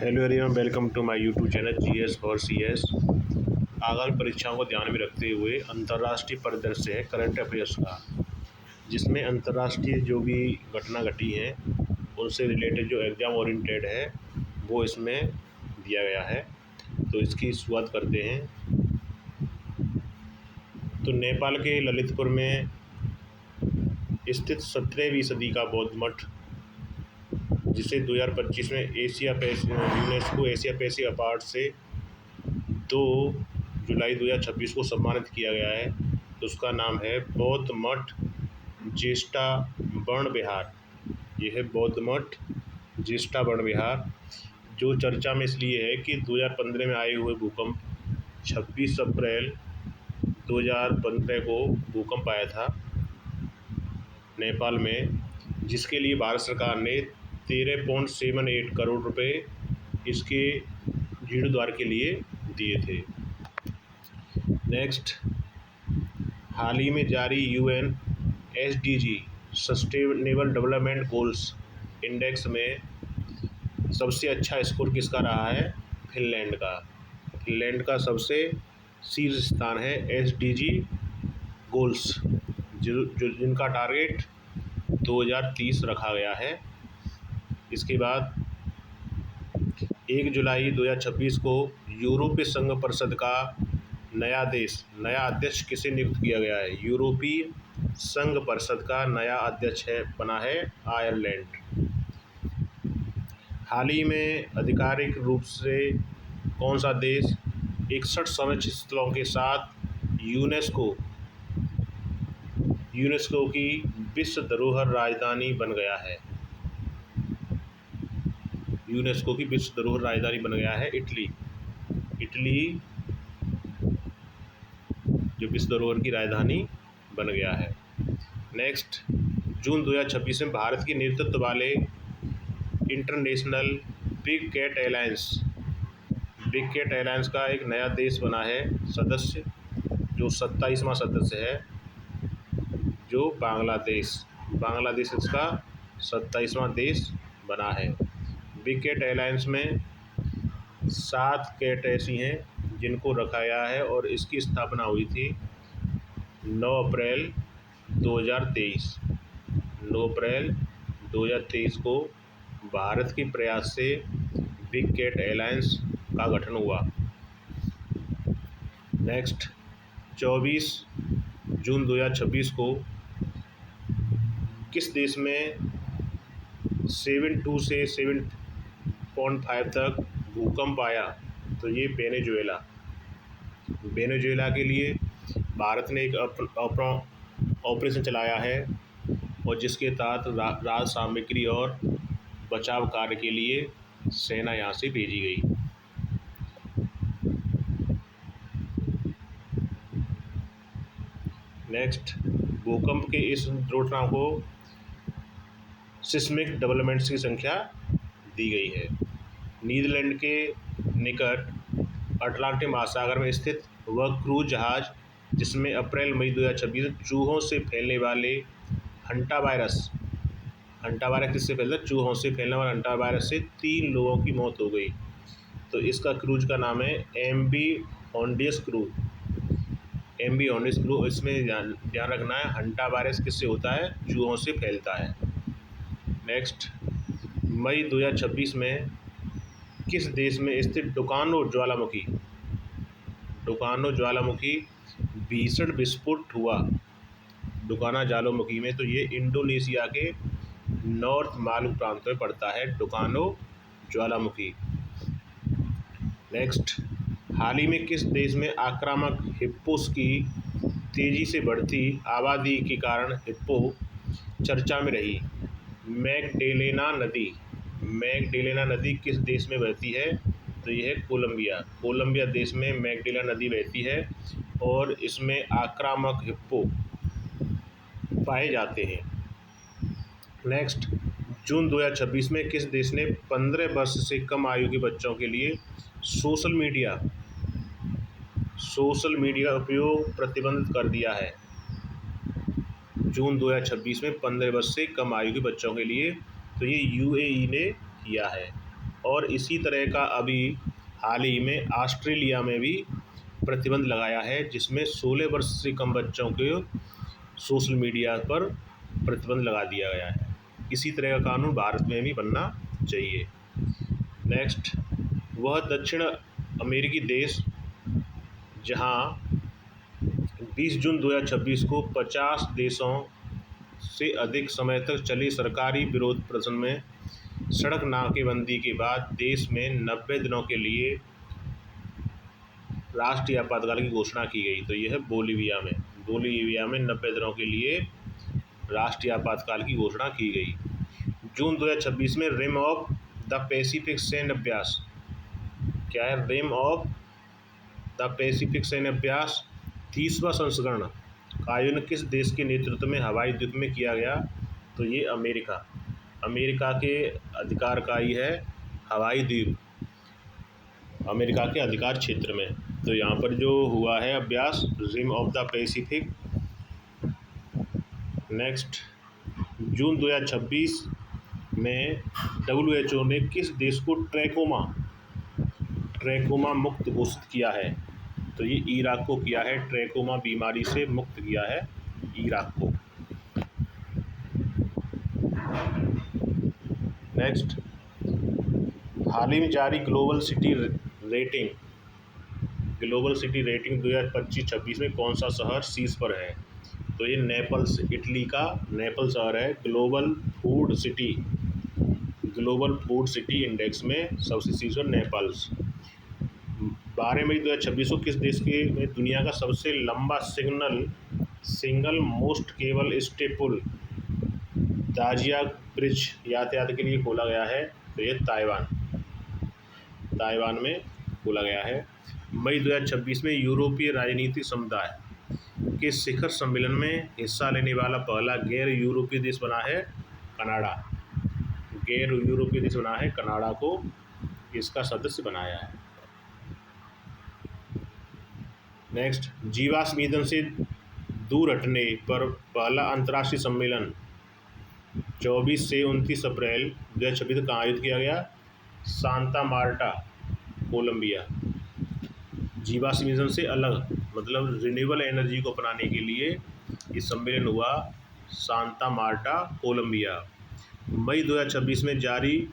Hello everyone, welcome to my YouTube channel GS और CS. आगामी परीक्षाओं को ध्यान में रखते हुए अंतर्राष्ट्रीय परिदृश्य है करंट अफेयर्स का, जिसमें अंतर्राष्ट्रीय जो भी घटना घटी है उनसे रिलेटेड जो एग्ज़ाम ओरिएंटेड है वो इसमें दिया गया है। तो इसकी शुरुआत करते हैं। तो नेपाल के ललितपुर में स्थित 17वीं सदी का बौद्ध मठ, जिसे 2025 में यूनेस्को एशिया पैसिफिक अवार्ड से 2 जुलाई 2026 को सम्मानित किया गया है। तो उसका नाम है बौद्ध मठ ज्येष्ठा वर्ण विहार। ये है बौद्ध मठ ज्येष्ठा वर्ण विहार, जो चर्चा में इसलिए है कि 2015 में आए हुए भूकंप 26 अप्रैल 2015 को भूकंप आया था नेपाल में, जिसके लिए भारत सरकार ने 13.78 करोड़ रुपए इसके जीर्णोद्धार के लिए दिए थे। नेक्स्ट, हाल ही में जारी UN SDG sustainable development goals index में सबसे अच्छा स्कोर किसका रहा है? फिनलैंड का। फिनलैंड का सबसे शीर्ष स्थान है एसडीजी गोल्स, जिनका टारगेट 2030 रखा गया है। इसके बाद 1 जुलाई 2026 को यूरोपीय संघ परिषद का नया अध्यक्ष किसे नियुक्त किया गया है? यूरोपीय संघ परिषद का नया अध्यक्ष बना है आयरलैंड। हाल ही में आधिकारिक रूप से कौन सा देश 61 संरक्षित स्थलों के साथ यूनेस्को की विश्व धरोहर राजधानी बन गया है? यूनेस्को की विश्व धरोहर राजधानी बन गया है इटली जो विश्व धरोहर की राजधानी बन गया है। नेक्स्ट, जून 2026 में भारत के नेतृत्व वाले इंटरनेशनल बिग कैट एलायंस का एक नया देश बना है सदस्य, जो 27वां सदस्य है, जो बांग्लादेश इसका 27वां देश बना है। बिग कैट एलायंस में 7 कैट ऐसी हैं जिनको रखा गया है और इसकी स्थापना हुई थी 9 अप्रैल 2023 को भारत के प्रयास से बिग कैट एलायंस का गठन हुआ। नेक्स्ट, 24 जून 2026 को किस देश में 7.2 से 7.5 तक भूकंप आया? तो ये वेनेजुएला के लिए भारत ने एक ऑपरेशन चलाया है, और जिसके तहत राहत सामग्री और बचाव कार्य के लिए सेना यहाँ से भेजी गई। नेक्स्ट, भूकंप के इस दुर्घटना को सिस्मिक डेवलपमेंट्स की संख्या दी गई है। नीदरलैंड के निकट अटलांटिक महासागर में स्थित वह क्रूज जहाज जिसमें अप्रैल मई 2026 चूहों से फैलने वाले हंटा वायरस किससे फैलता है? चूहों से फैलने वाले हंटा वायरस से 3 लोगों की मौत हो गई। तो इसका क्रूज का नाम है एमवी हॉन्डस क्रूज। इसमें ध्यान रखना है, हंटा वायरस किससे होता है? चूहों से फैलता है। नेक्स्ट, मई 2026 में किस देश में स्थित डुकानो ज्वालामुखी भीषण विस्फोट हुआ? डुकाना ज्वालामुखी में, तो ये इंडोनेशिया के नॉर्थ मालू प्रांत में पड़ता है डुकानो ज्वालामुखी। नेक्स्ट, हाल ही में किस देश में आक्रामक हिप्पोस की तेजी से बढ़ती आबादी के कारण हिप्पो चर्चा में रही? मैगडेलेना नदी किस देश में बहती है? तो यह है कोलंबिया देश में मैगडेलेना नदी बहती है, और इसमें आक्रामक हिप्पो पाए जाते हैं। नेक्स्ट, जून 2026 में किस देश ने 15 वर्ष से कम आयु के बच्चों के लिए सोशल मीडिया उपयोग प्रतिबंधित कर दिया है? जून 2026 में 15 वर्ष से कम आयु के बच्चों के लिए, तो ये यूएई ने किया है। और इसी तरह का अभी हाल ही में ऑस्ट्रेलिया में भी प्रतिबंध लगाया है, जिसमें 16 वर्ष से कम बच्चों के सोशल मीडिया पर प्रतिबंध लगा दिया गया है। इसी तरह का कानून भारत में भी बनना चाहिए। नेक्स्ट, वह दक्षिण अमेरिकी देश जहां 20 जून 2026 को 50 देशों से अधिक समय तक चले सरकारी विरोध प्रदर्शन में सड़क नाकेबंदी के बाद देश में 90 दिनों के लिए राष्ट्रीय आपातकाल की घोषणा की गई। तो यह है बोलीविया में 90 दिनों के लिए राष्ट्रीय आपातकाल की घोषणा की गई। जून 2026 में रिम ऑफ द पैसिफिक सैन्य अभ्यास, क्या है रिम ऑफ द पैसिफिक सैन्य अभ्यास 30वां संस्करण का आयोजन किस देश के नेतृत्व में हवाई द्वीप में किया गया? तो ये अमेरिका के अधिकार का ही है हवाई द्वीप, अमेरिका के अधिकार क्षेत्र में। तो यहाँ पर जो हुआ है अभ्यास rim of the Pacific. Next, जून 2026 में WHO ने किस देश को ट्रैकोमा मुक्त घोषित किया है? तो ये इराक को किया है, ट्रैकोमा बीमारी से मुक्त किया है इराक को। नेक्स्ट, हाल ही में जारी ग्लोबल सिटी रेटिंग 2025-26 में कौन सा शहर शीर्ष पर है? तो ये नेपल्स, इटली का नेपल्स शहर है ग्लोबल फूड सिटी इंडेक्स में सबसे शीर्ष पर नेपल्स। 12 मई 2026 को किस देश के में दुनिया का सबसे लंबा सिंगल मोस्ट केबल स्टे पुल दाजिया ब्रिज यातायात के लिए खोला गया है? तो ये ताइवान में खोला गया है। मई 2026 में यूरोपीय राजनीतिक समुदाय के शिखर सम्मेलन में हिस्सा लेने वाला पहला गैर यूरोपीय देश बना है कनाडा को इसका सदस्य बनाया है। नेक्स्ट, जीवाश्म ईंधन से दूर हटने पर पहला अंतर्राष्ट्रीय सम्मेलन 24 से 29 अप्रैल 2026 तक आयोजित किया गया? Santa Marta, Colombia. जीवाश्म ईंधन से अलग मतलब रिन्यूएबल एनर्जी को अपनाने के लिए ये सम्मेलन हुआ सांता मार्टा, कोलंबिया। मई 2026 में जारी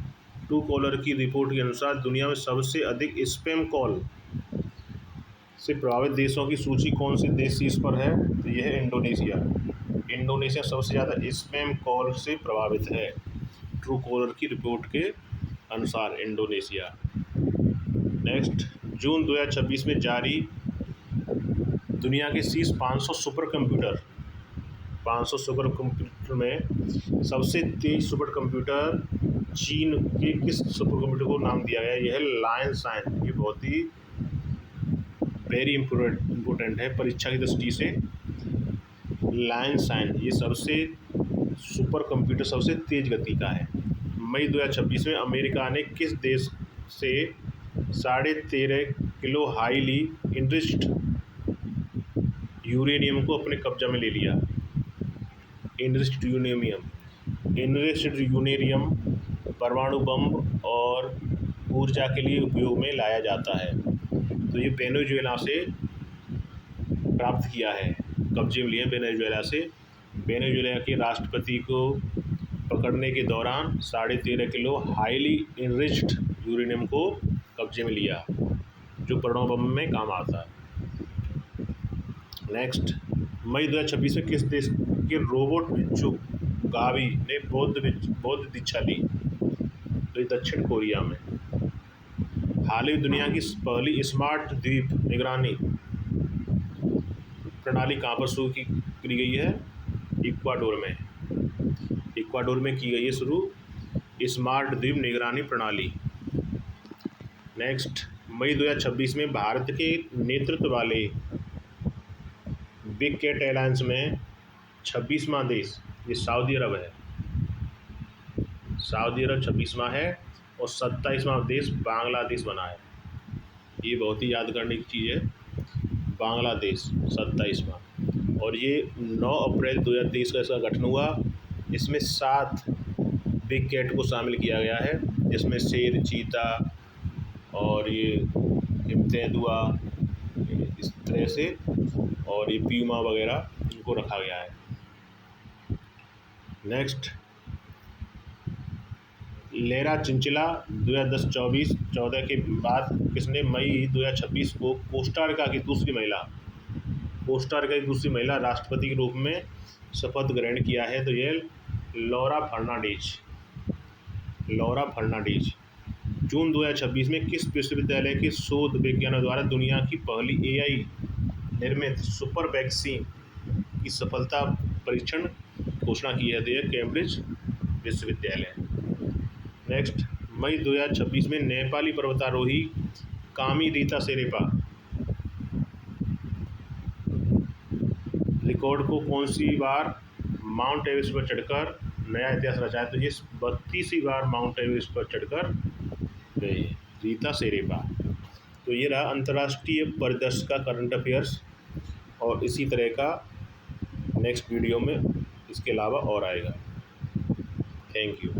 ट्रू कॉलर की रिपोर्ट के अनुसार दुनिया में सबसे अधिक स्पैम कॉल से प्रभावित देशों की सूची कौन से देश शीर्ष पर है? तो यह है इंडोनेशिया सबसे ज़्यादा स्पैम कॉल से प्रभावित है ट्रू कॉलर की रिपोर्ट के अनुसार इंडोनेशिया। नेक्स्ट, जून 2026 में जारी दुनिया के शीर्ष 500 सुपर कंप्यूटर में सबसे तेज सुपर कंप्यूटर चीन के किस सुपर कंप्यूटर को नाम दिया गया? यह है लायन साइन। ये बहुत ही वेरी इम्पोर्टेंट है परीक्षा की दृष्टि से। लायन साइन ये सबसे सुपर कंप्यूटर सबसे तेज गति का है। मई 2026 में अमेरिका ने किस देश से 13.5 किलो हाईली इनरिच्ड यूरेनियम को अपने कब्जा में ले लिया? इनरिच्ड यूरेनियम परमाणु बम और ऊर्जा के लिए उपयोग में लाया जाता है। तो ये वेनेजुएला से प्राप्त किया है, कब्जे में लिया वेनेजुएला से। वेनेजुएला के राष्ट्रपति को पकड़ने के दौरान 13.5 किलो हाईली इनरिच्ड यूरेनियम को कब्जे में लिया, जो परमाणु बम में काम आता है। नेक्स्ट, मई 2026 में किस देश के रोबोट भिक्षु गावी ने बौद्ध दीक्षा ली? तो ये दक्षिण कोरिया में। हाल ही दुनिया की पहली स्मार्ट द्वीप निगरानी प्रणाली कहाँ पर शुरू की गई है? इक्वाडोर में की गई है शुरू स्मार्ट द्वीप निगरानी प्रणाली। नेक्स्ट, मई 2026 में भारत के नेतृत्व वाले बिग कैट एलायंस में 26वां देश ये सऊदी अरब है। सऊदी अरब 26वां है और 27वां देश बांग्लादेश बना है। ये बहुत ही याद करने की चीज़ है, बांग्लादेश 27वां। और ये 9 अप्रैल 2023 का इसका गठन हुआ। इसमें 7 बिग कैट को शामिल किया गया है, जिसमें शेर, चीता और ये हिमतेंदुआ इस तरह से, और ये प्यूमा वगैरह इनको रखा गया है। नेक्स्ट, लेरा चिंचिला 2010-14 के बाद किसने मई 2026 को कोस्टारिका की दूसरी महिला राष्ट्रपति के रूप में शपथ ग्रहण किया है? तो ये लौरा फर्नांडीज। जून 2026 में किस विश्वविद्यालय के शोध विज्ञानों द्वारा दुनिया की पहली AI निर्मित सुपर वैक्सीन की सफलता परीक्षण घोषणा की है? तो यह कैम्ब्रिज विश्वविद्यालय। नेक्स्ट, मई 2026 में नेपाली पर्वतारोही कामी रीता शेरेपा रिकॉर्ड को कौन सी बार माउंट एवरेस्ट पर चढ़कर नया इतिहास रचा है? तो ये 32वीं बार माउंट एवरेस्ट पर चढ़कर गए रीता शेरेपा। तो ये रहा अंतर्राष्ट्रीय परिदृश्य का करंट अफेयर्स, और इसी तरह का नेक्स्ट वीडियो में इसके अलावा और आएगा। Thank you.